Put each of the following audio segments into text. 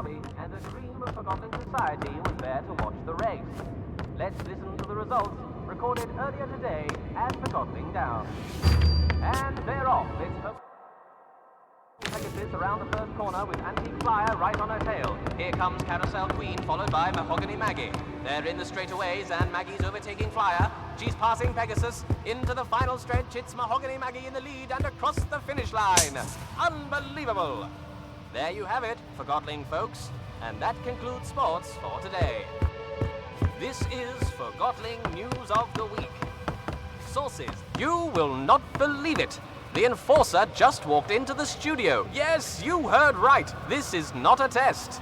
Derby and a cream of forgotten society was there to watch the race. Let's listen to the results recorded earlier today at Forgotton Down. And they're off. It's Pacifist around the first corner with antique flyer right on her tail. Here comes Carousel Queen, followed by Mahogany Maggie. They're in the straightaways and Maggie's overtaking flyer. She's passing Pegasus. Into the final stretch, it's Mahogany Maggie in the lead and across the finish line. Unbelievable! There you have it, Forgotling folks. And that concludes sports for today. This is Forgotling News of the Week. Sources. You will not believe it. The enforcer just walked into the studio. Yes, you heard right. This is not a test.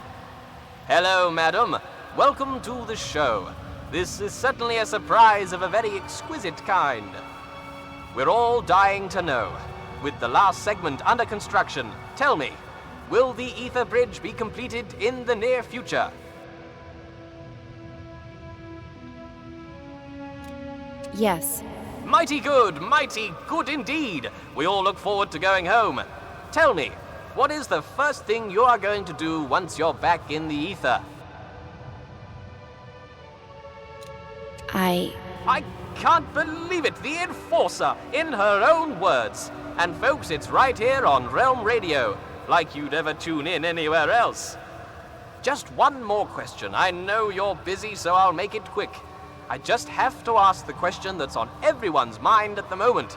Hello, madam. Welcome to the show. This is certainly a surprise of a very exquisite kind. We're all dying to know. With the last segment under construction, tell me, will the Ether Bridge be completed in the near future? Yes. Mighty good indeed. We all look forward to going home. Tell me, what is the first thing you are going to do once you're back in the ether? I can't believe it, the enforcer, in her own words. And folks, it's right here on Realm Radio, like you'd ever tune in anywhere else. Just one more question. I know you're busy, so I'll make it quick. I just have to ask the question that's on everyone's mind at the moment.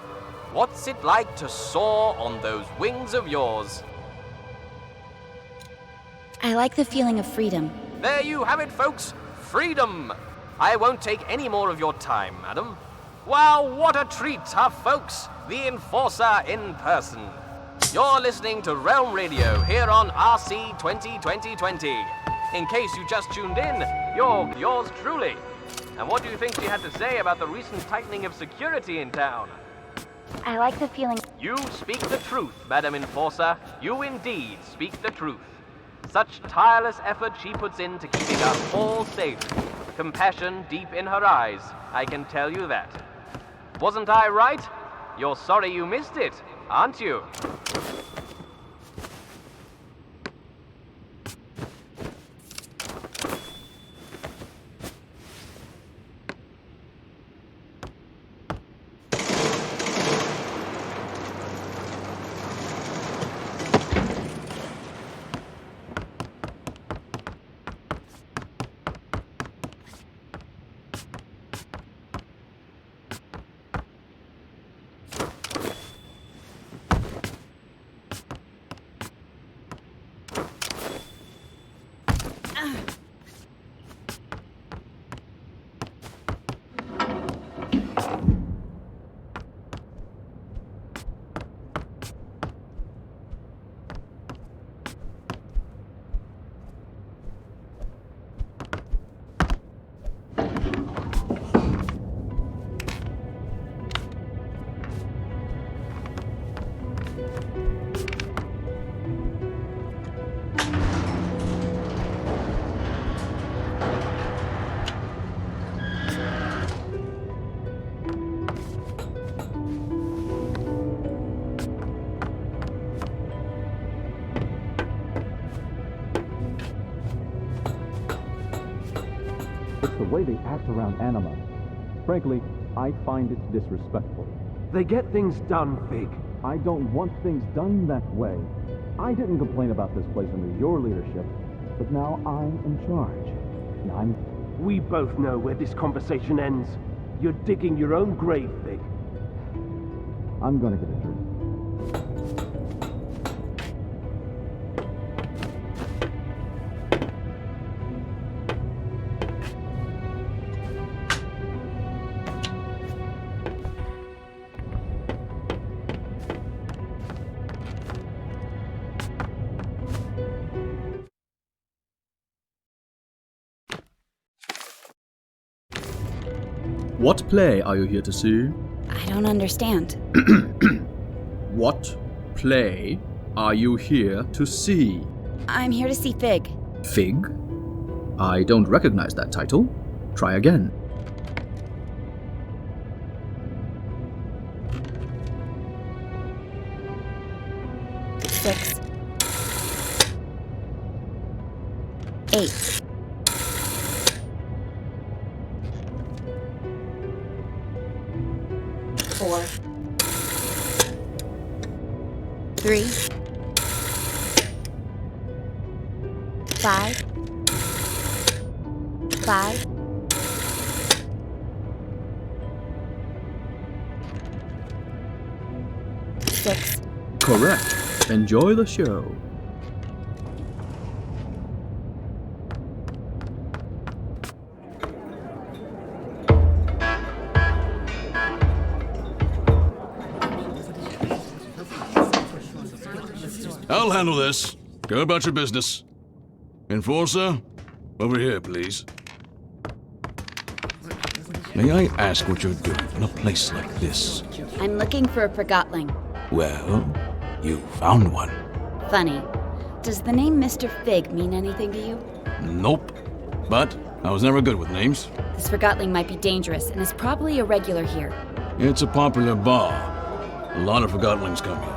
What's it like to soar on those wings of yours? I like the feeling of freedom. There you have it, folks. Freedom. I won't take any more of your time, madam. Wow, what a treat, huh, folks? The enforcer in person. You're listening to Realm Radio here on RC 2020. In case you just tuned in, you're yours truly. And what do you think she had to say about the recent tightening of security in town? I like the feeling... You speak the truth, Madam Enforcer. You indeed speak the truth. Such tireless effort she puts into keeping us all safe. Compassion deep in her eyes, I can tell you that. Wasn't I right? You're sorry you missed it, aren't you? way they act around anima. Frankly, I find it disrespectful. They get things done, Fig. I don't want things done that way. I didn't complain about this place under your leadership, but now I'm in charge. And We both know where this conversation ends. You're digging your own grave, Fig. I'm gonna get a drink. What play are you here to see? I don't understand. What play are you here to see? I'm here to see Fig. Fig? I don't recognize that title. Try again. Six. 8. 4. 3. 5. 5. 6. Correct. Enjoy the show. I'll handle this. Go about your business. Enforcer, over here, please. May I ask what you're doing in a place like this? I'm looking for a Forgotling. Well, you found one. Funny. Does the name Mr. Fig mean anything to you? Nope. But I was never good with names. This Forgotling might be dangerous and is probably a regular here. It's a popular bar. A lot of Forgottlings come here.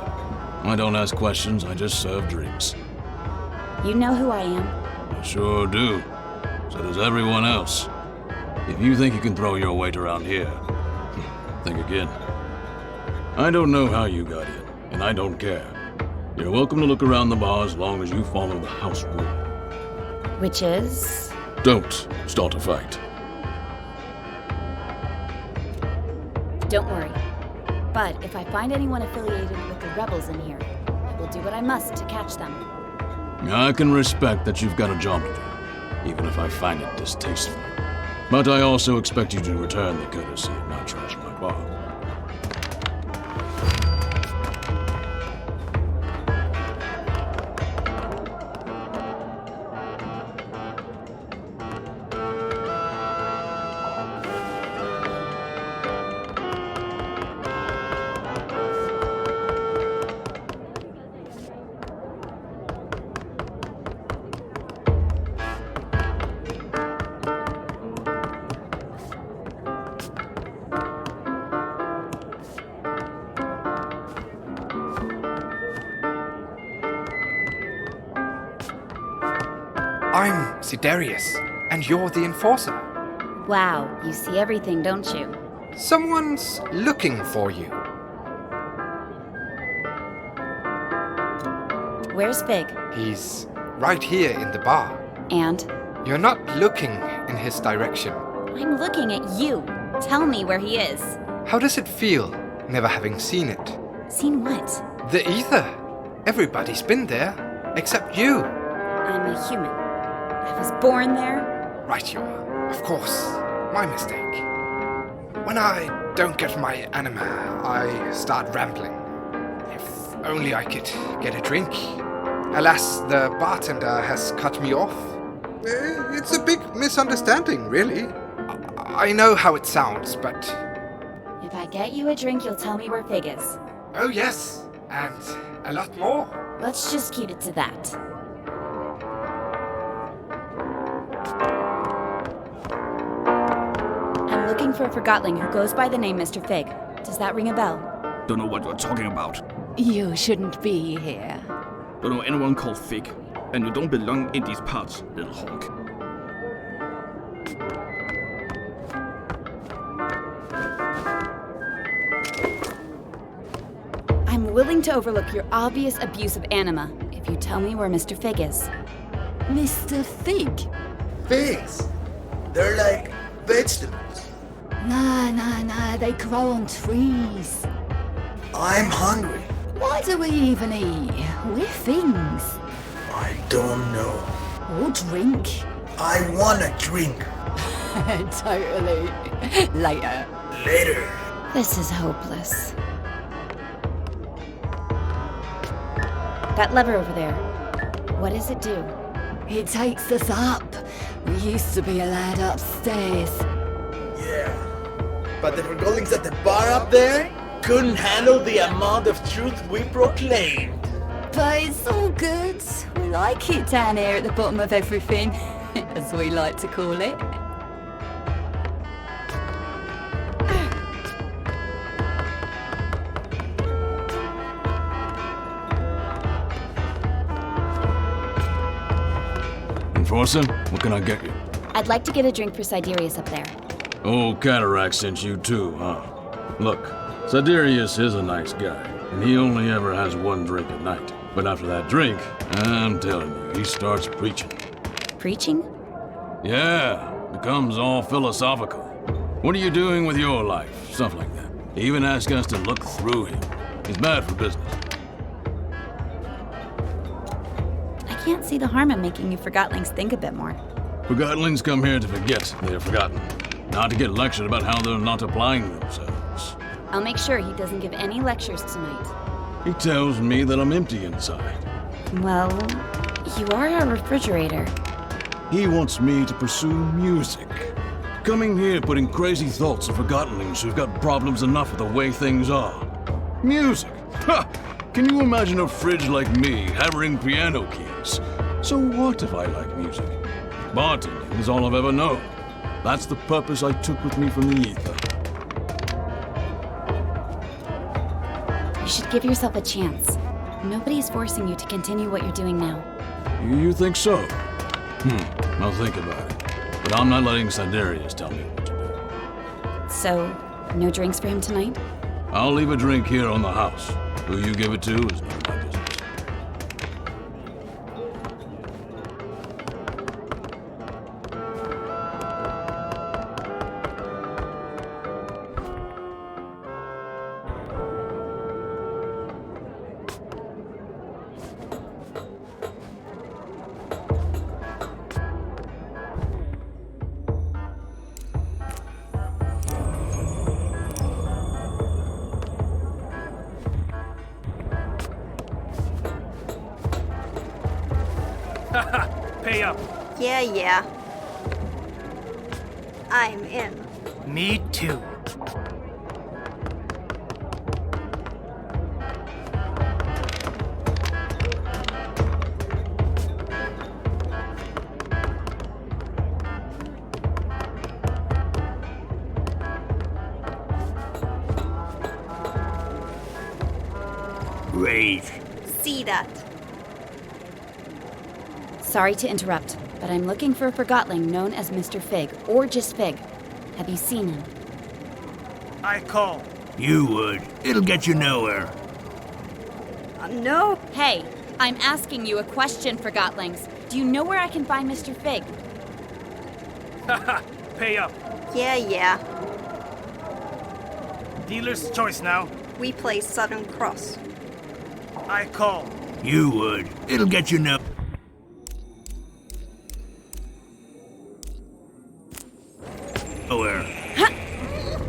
I don't ask questions, I just serve drinks. You know who I am? I sure do. So does everyone else. If you think you can throw your weight around here, think again. I don't know how you got in, and I don't care. You're welcome to look around the bar as long as you follow the house rule. Which is? Don't start a fight. Don't worry. But if I find anyone affiliated with the rebels in here, I will do what I must to catch them. I can respect that you've got a job to do, even if I find it distasteful. But I also expect you to return the courtesy and not trash my bar. I'm Sidarius, and you're the enforcer. Wow, you see everything, don't you? Someone's looking for you. Where's Fig? He's right here in the bar. And? You're not looking in his direction. I'm looking at you. Tell me where he is. How does it feel, never having seen it? Seen what? The ether. Everybody's been there, except you. I'm a human. I was born there. Right you are. Of course. My mistake. When I don't get my anima, I start rambling. If only I could get a drink. Alas, the bartender has cut me off. It's a big misunderstanding, really. I know how it sounds, but... If I get you a drink, you'll tell me where Fig is. Oh yes, and a lot more. Let's just keep it to that. I'm looking for a Forgotling who goes by the name Mr. Fig. Does that ring a bell? Don't know what you're talking about. You shouldn't be here. Don't know anyone called Fig. And you don't belong in these parts, little hawk. I'm willing to overlook your obvious abuse of anima if you tell me where Mr. Fig is. Mr. Fig? Figs? They're like vegetables. Nah, they grow on trees. I'm hungry. Why do we even eat? We're things. I don't know. Or drink. I wanna drink. Totally. Later. Later. This is hopeless. That lever over there, what does it do? It takes us up. We used to be allowed upstairs. Yeah. But the Forgottons at the bar up there couldn't handle the amount of truth we proclaimed. But it's all good. We like it down here at the bottom of everything, as we like to call it. Enforcer, what can I get you? I'd like to get a drink for Siderius up there. Old Cataract sent you too, huh? Look, Siderius is a nice guy, and he only ever has one drink at night. But after that drink, I'm telling you, he starts preaching. Preaching? Yeah, becomes all philosophical. What are you doing with your life? Stuff like that. He even asks us to look through him. He's bad for business. I can't see the harm in making you Forgottlings think a bit more. Forgottlings come here to forget they're forgotten, not to get lectured about how they're not applying themselves. I'll make sure he doesn't give any lectures tonight. He tells me that I'm empty inside. Well, you are a refrigerator. He wants me to pursue music. Coming here putting crazy thoughts of Forgottlings who've got problems enough with the way things are. Music! Ha! Can you imagine a fridge like me hammering piano keys? So what if I like music? Bartending is all I've ever known. That's the purpose I took with me from the ether. You should give yourself a chance. Nobody's forcing you to continue what you're doing now. You think so? I'll think about it. But I'm not letting Siderius tell me what to do. So, no drinks for him tonight? I'll leave a drink here on the house. Who you give it to is none of my business. Pay up. Yeah. I'm in. Me too. Rage. See that. Sorry to interrupt, but I'm looking for a Forgottling known as Mr. Fig, or just Fig. Have you seen him? I call. You would. It'll get you nowhere. No. Hey, I'm asking you a question, Forgottlings. Do you know where I can find Mr. Fig? Haha, pay up. Yeah. Dealer's choice now. We play Southern Cross. I call. You would. It'll get you nowhere.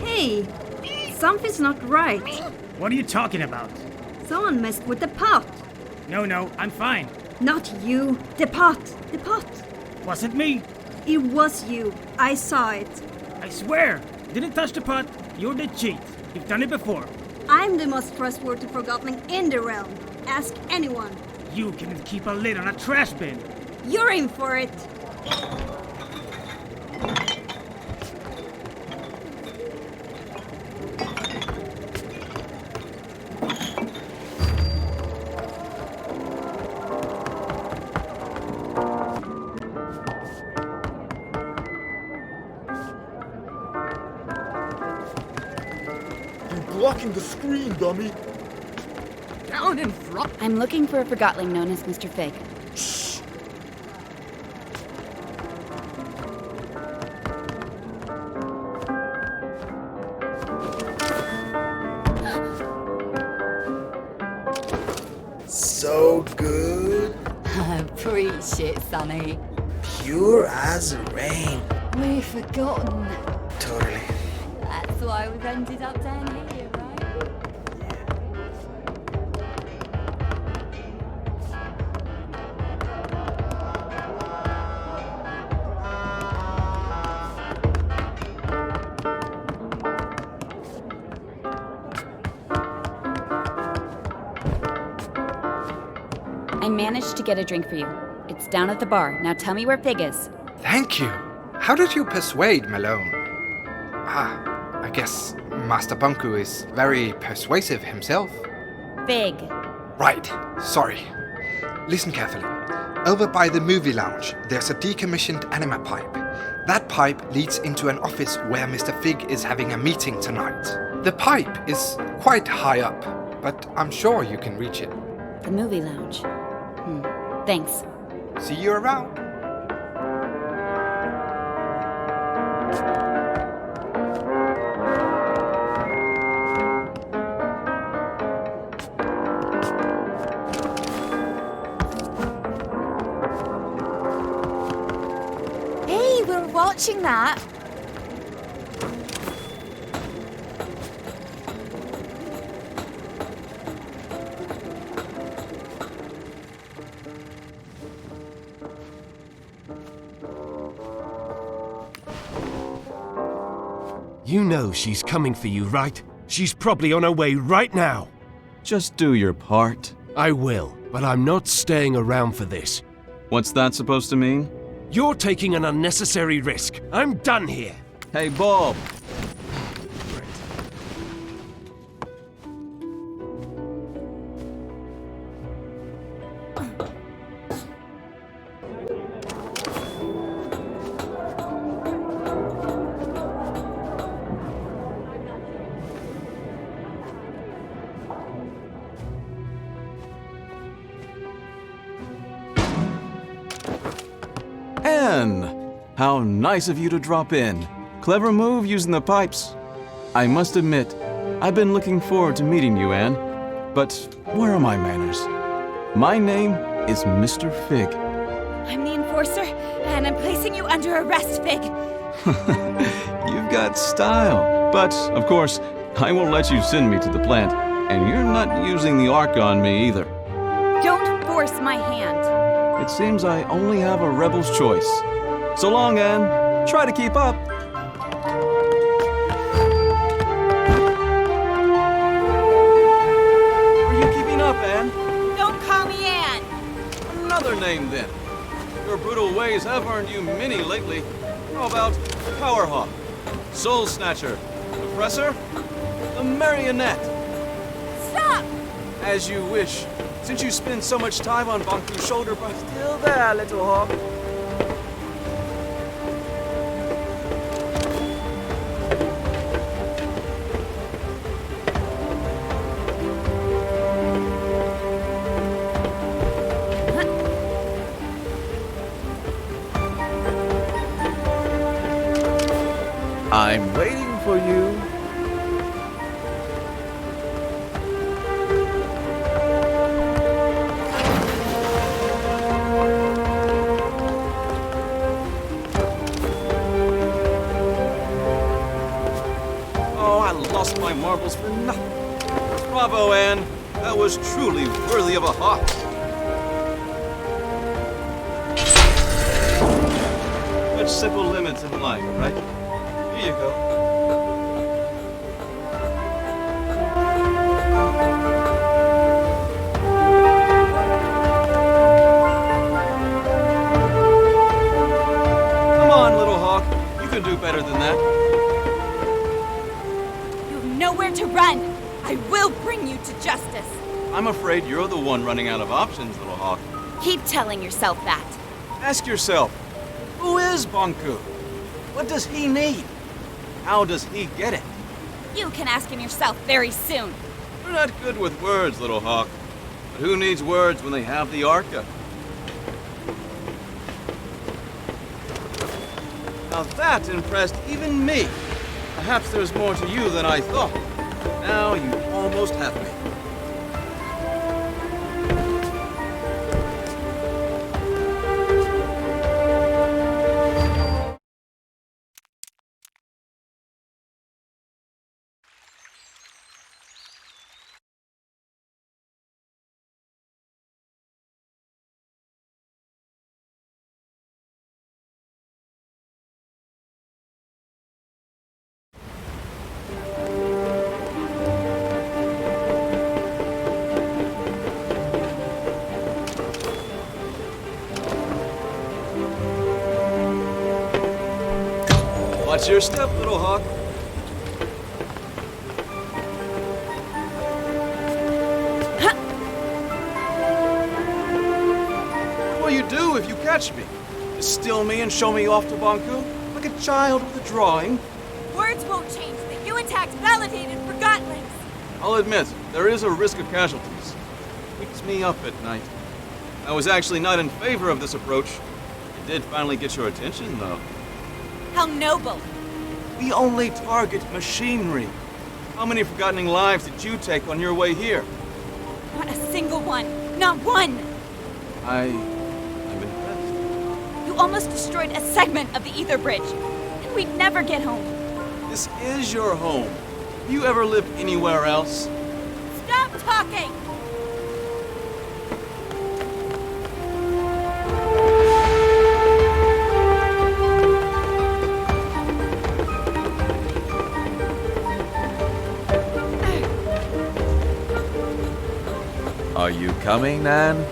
Hey, something's not right. What are you talking about? Someone messed with the pot. No, I'm fine. Not you. The pot. Wasn't me. It was you. I saw it. I swear. Didn't touch the pot. You're the cheat. You've done it before. I'm the most trustworthy Forgottling in the realm. Ask anyone. You can keep a lid on a trash bin. You're in for it. blocking the screen, dummy. Down in front. I'm looking for a Forgotling known as Mr. Fig. So good. Preach it, Sonny. Pure as rain. We've forgotten. Totally. That's why we've ended up down here, right? I managed to get a drink for you. It's down at the bar. Now tell me where Fig is. Thank you. How did you persuade Malone? I guess Master Bunku is very persuasive himself. Fig. Right, sorry. Listen carefully. Over by the movie lounge, there's a decommissioned anima pipe. That pipe leads into an office where Mr. Fig is having a meeting tonight. The pipe is quite high up, but I'm sure you can reach it. The movie lounge. Thanks. See you around. Hey, we're watching that. You know she's coming for you, right? She's probably on her way right now. Just do your part. I will, but I'm not staying around for this. What's that supposed to mean? You're taking an unnecessary risk. I'm done here. Hey, Bob. Anne! How nice of you to drop in. Clever move using the pipes. I must admit, I've been looking forward to meeting you, Anne. But where are my manners? My name is Mr. Fig. I'm the enforcer, and I'm placing you under arrest, Fig. You've got style. But, of course, I won't let you send me to the plant. And you're not using the arc on me either. Don't force my hand. It seems I only have a rebel's choice. So long, Anne. Try to keep up. Are you keeping up, Anne? Don't call me Anne. Another name, then. Your brutal ways have earned you many lately. How about Powerhawk, Soul Snatcher, Oppressor, the Marionette? Stop! As you wish. Since you spend so much time on Banku's shoulder, but still there, little hawk. I'm waiting for you. Lost my marbles for nothing. Bravo, Anne. That was truly worthy of a hawk. Such simple limits in life, right? Here you go. Come on, little hawk. You can do better than that. Nowhere to run! I will bring you to justice! I'm afraid you're the one running out of options, little hawk. Keep telling yourself that. Ask yourself, who is Banku? What does he need? How does he get it? You can ask him yourself very soon. We're not good with words, little hawk. But who needs words when they have the Arca? Now that impressed even me. Perhaps there's more to you than I thought. Now you almost have me. Watch your step, little hawk. What will you do if you catch me? Just steal me and show me off to Banku? Like a child with a drawing? Words won't change that you attacked validated Forgottlings. I'll admit, there is a risk of casualties. It keeps me up at night. I was actually not in favor of this approach. It did finally get your attention, though. How noble. We only target machinery. How many Forgottoning lives did you take on your way here? Not a single one. Not one. I'm impressed. You almost destroyed a segment of the ether bridge. And we'd never get home. This is your home. Have you ever lived anywhere else? Stop talking! Are you coming, Nan?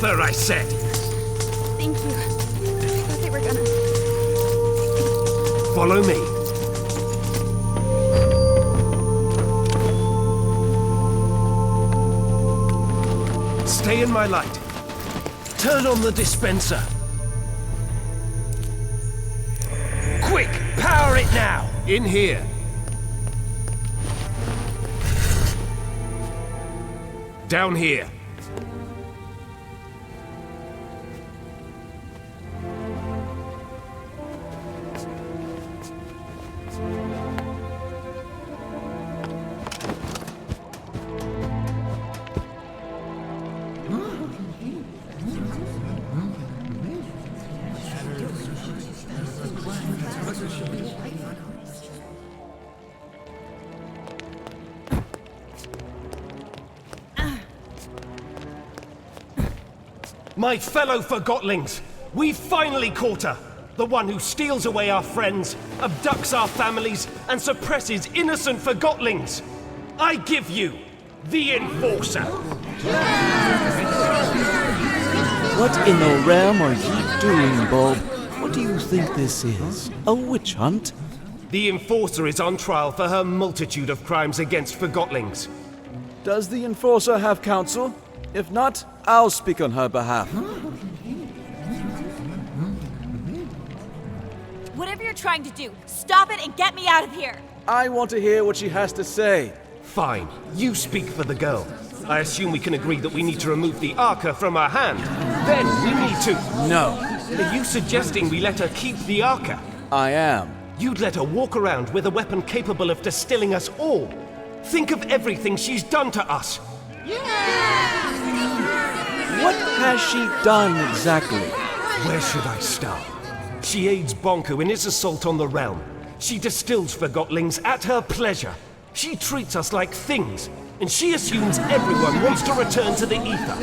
I said! Thank you. I thought they were gonna... Follow me. Stay in my light. Turn on the dispenser. Quick! Power it now! In here. Down here. My fellow Forgottlings, we've finally caught her! The one who steals away our friends, abducts our families, and suppresses innocent Forgottlings! I give you the Enforcer! What in the realm are you doing, Bob? What do you think this is? A witch hunt? The Enforcer is on trial for her multitude of crimes against Forgottlings. Does the Enforcer have counsel? If not, I'll speak on her behalf. Whatever you're trying to do, stop it and get me out of here! I want to hear what she has to say. Fine. You speak for the girl. I assume we can agree that we need to remove the Arca from her hand. Then we need to... No. Are you suggesting we let her keep the Arca? I am. You'd let her walk around with a weapon capable of distilling us all. Think of everything she's done to us. What has she done exactly? Where should I start? She aids Bonku in his assault on the realm. She distills Forgottlings at her pleasure. She treats us like things, and she assumes everyone wants to return to the ether.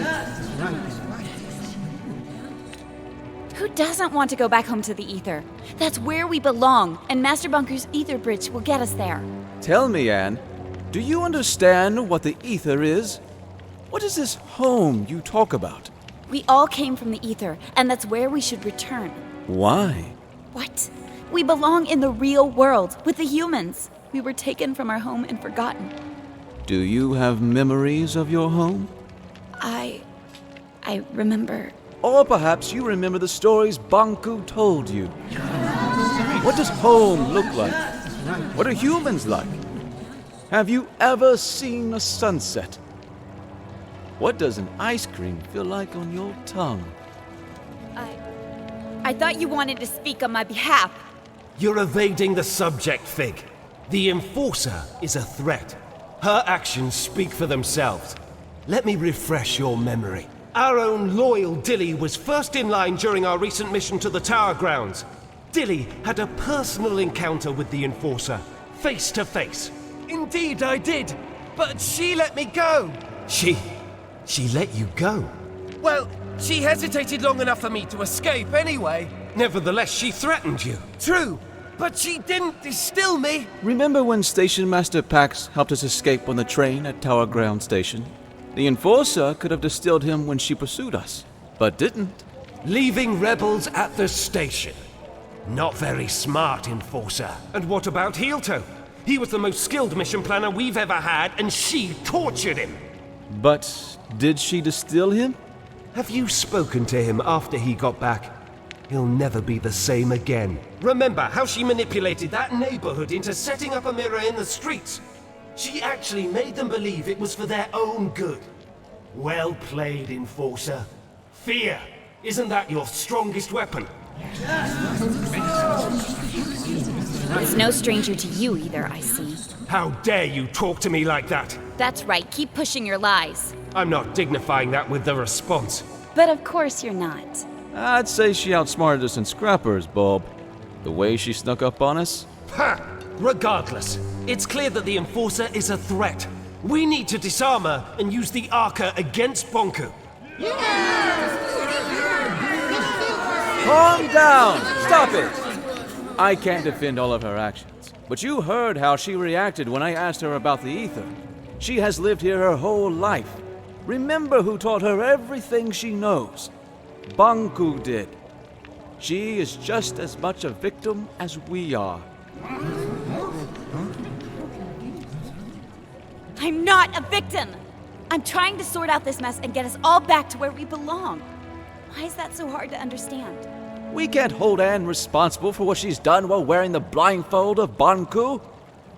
Who doesn't want to go back home to the ether? That's where we belong, and Master Bunker's ether bridge will get us there. Tell me, Anne, do you understand what the ether is? What is this home you talk about? We all came from the ether, and that's where we should return. Why? What? We belong in the real world, with the humans. We were taken from our home and forgotten. Do you have memories of your home? I remember... Or perhaps you remember the stories Bonku told you. What does home look like? What are humans like? Have you ever seen a sunset? What does an ice cream feel like on your tongue? I thought you wanted to speak on my behalf. You're evading the subject, Fig. The Enforcer is a threat. Her actions speak for themselves. Let me refresh your memory. Our own loyal Dilly was first in line during our recent mission to the Tower Grounds. Dilly had a personal encounter with the Enforcer, face to face. Indeed I did, but she let me go. She let you go? Well, she hesitated long enough for me to escape anyway. Nevertheless, she threatened you. True, but she didn't distill me. Remember when Station Master Pax helped us escape on the train at Tower Ground Station? The Enforcer could have distilled him when she pursued us, but didn't. Leaving rebels at the station. Not very smart, Enforcer. And what about Heelto? He was the most skilled mission planner we've ever had, and she tortured him. But did she distill him? Have you spoken to him after he got back? He'll never be the same again. Remember how she manipulated that neighborhood into setting up a mirror in the streets? She actually made them believe it was for their own good. Well played, Enforcer. Fear, isn't that your strongest weapon? It's no stranger to you either, I see. How dare you talk to me like that? That's right, keep pushing your lies. I'm not dignifying that with the response. But of course you're not. I'd say she outsmarted us in scrappers, Bob. The way she snuck up on us. Ha! Regardless, it's clear that the Enforcer is a threat. We need to disarm her and use the Arca against Bonku. Calm down! Stop it! I can't defend all of her actions, but you heard how she reacted when I asked her about the ether. She has lived here her whole life. Remember who taught her everything she knows. Bonku did. She is just as much a victim as we are. I'm not a victim! I'm trying to sort out this mess and get us all back to where we belong. Why is that so hard to understand? We can't hold Anne responsible for what she's done while wearing the blindfold of Bonku.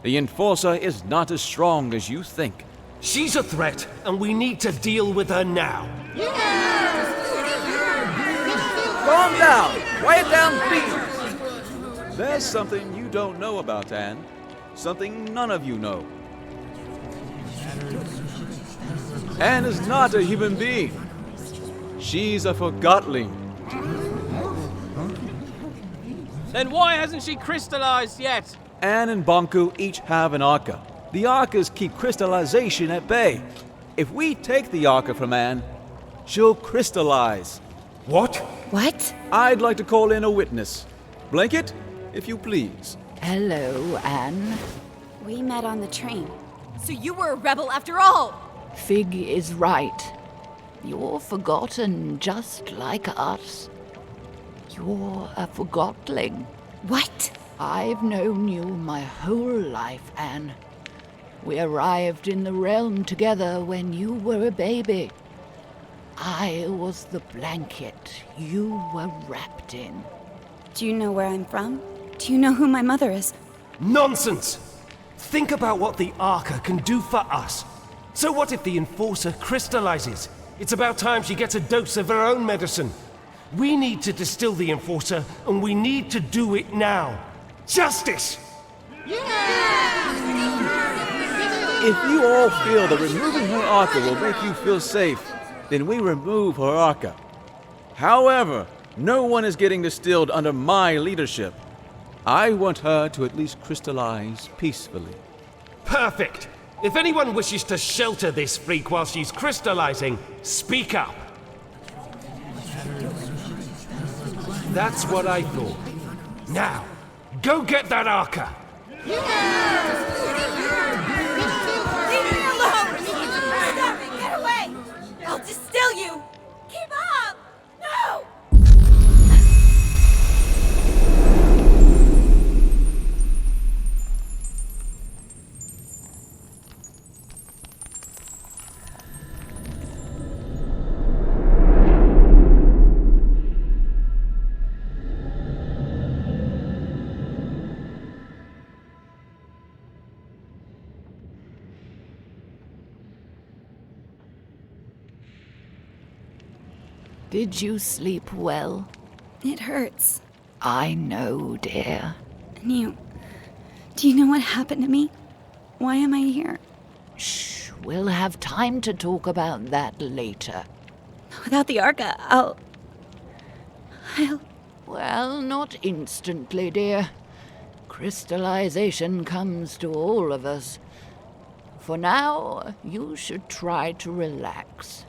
The Enforcer is not as strong as you think. She's a threat, and we need to deal with her now. Calm down! Quiet down, please! There's something you don't know about Anne. Something none of you know. Anne is not a human being. She's a Forgotling. Then why hasn't she crystallized yet? Anne and Bonku each have an Arca. The Arcas keep crystallization at bay. If we take the Arca from Anne, she'll crystallize. What? What? I'd like to call in a witness. Blanket, if you please. Hello, Anne. We met on the train. So you were a rebel after all! Fig is right. You're forgotten just like us. You're a Forgotling. What? I've known you my whole life, Anne. We arrived in the realm together when you were a baby. I was the blanket you were wrapped in. Do you know where I'm from? Do you know who my mother is? Nonsense! Think about what the Arca can do for us. So what if the Enforcer crystallizes? It's about time she gets a dose of her own medicine. We need to distill the Enforcer, and we need to do it now. Justice! If you all feel that removing her Arca will make you feel safe, then we remove her Arca. However, no one is getting distilled under my leadership. I want her to at least crystallize peacefully. Perfect! If anyone wishes to shelter this freak while she's crystallizing, speak up. That's what I thought. Now, go get that Arca! Leave me alone! Stop it! Get away! I'll distill you! Keep up! No! Did you sleep well? It hurts. I know, dear. And do you know what happened to me? Why am I here? Shh, we'll have time to talk about that later. Without the Arca, Well, not instantly, dear. Crystallization comes to all of us. For now, you should try to relax.